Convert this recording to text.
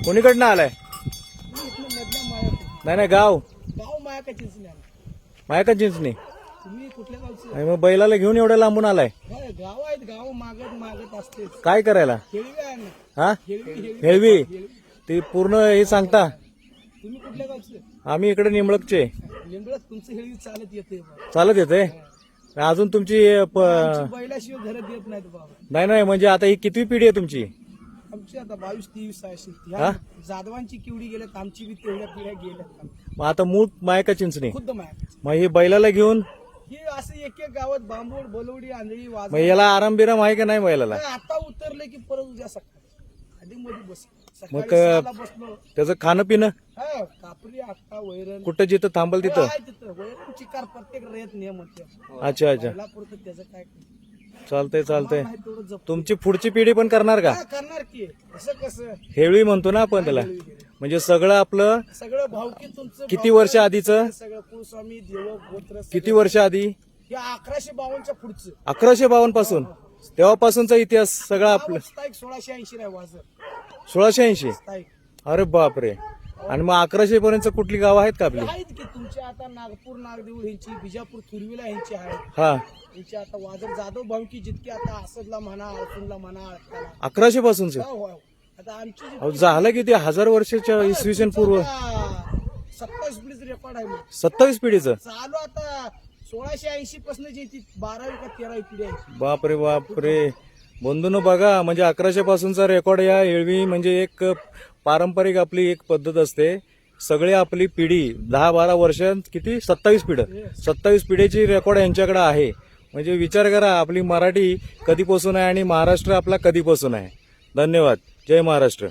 कोणीकडनं आलाय? नाही नाही, गाव गाव माया चिंचणी. मायका चिंचणी. तुम्ही कुठल्या गावचे? आणि मग बैलाला घेऊन एवढ्या लांबून आलाय गाव आहेत, गाव मागत मागत असते. काय करायला? हेळवी आहे ना, हा, हेळवी. हेळवी. ते पूर्ण हे सांगता. तुम्ही कुठल्या गावचे? आम्ही इकडे निंबळकचे. लिंबळत तुमचं हेळवी चालत येते. चालत येते अजून तुमची बैलाशिवाय घरात येत नाहीत बाबा. नाही नाही, म्हणजे आता ही कितवी पिढी आहे तुमची? आमची आता 22-23 आहे. हा? जाधवांची किवडी गेल्यात, आमची बी तेवढ्या पिढ्या गेल्यात. मग आता मूळ मायका चिंचणी. खुद्द माया. मग ही बैलाला घेऊन ही असं एक एक गावात बांबोड बलवडी आंधळी मग याला आराम बिराम आहे का नाही बैलाला? आता उतरले की परत उद्या सकाळी आधी मध्ये बस. मग सकाळी 6ला बसलो. त्याचं खाणं पिणं हा, कापरी आत्ता वैरण कुठं जिथं थांबल तिथं? आहे तिथं. वैरण चिकार प्रत्येक रेत नियम होते. अच्छा अच्छा, पहिला पुरतं त्याचं काय चालतंय चालतंय. नाही तेवढं जप तुमची पुढची पिढी पण करणार का? करणार की. असं कसं हेळवी म्हणतो ना आपण त्याला, म्हणजे सगळं आपलं सगळं भावकी तुमचं किती वर्ष आधीचं? सगळं कुलस्वामी देव गोत्र किती वर्ष आधी? हे 1152च्या पुढचं 1152 पासून, तेव्हापासूनचा इतिहास सगळा आपलं. स्थायिक 1680 आहे वाजर 1680. स्थायिक. अरे बापरे. आणि मग 1100 पर्यंत कुठली गाव आहेत का आपली? आहेत की तुमच्या आता नागपूर नागदेऊळ ह्यांची, बिजापूर तुरवीला ह्यांची आहेत. हा, ह्यांची आता वाजर जाधव भावकी जितकी आता आसदला म्हणा, अडसूनला म्हणा, अडकाला. 1100 पासूनच. हो, हो. आता आमची जी- अहो, झालं किती 1000 वर्षाच्या इसवी सन पूर्व. 27 पिढीचं रेकॉर्ड आहे. मग 27 पिढीचं. चालू आता 1680 पासून जी ती 12वी का 13वी पिढी आहे. बापरे बापरे. बंधून बघा, म्हणजे 1100 पासूनचा रेकॉर्ड. या एळवी म्हणजे एक पारंपरिक आपली एक पद्धत असते. सगळी आपली पिढी 10-12 वर्ष, किती 27 पिढं, 27 पिढीची रेकॉर्ड यांच्याकडे आहे. म्हणजे विचार करा, आपली मराठी कधीपासून आहे आणि महाराष्ट्र आपला कधीपासून आहे. धन्यवाद. जय महाराष्ट्र.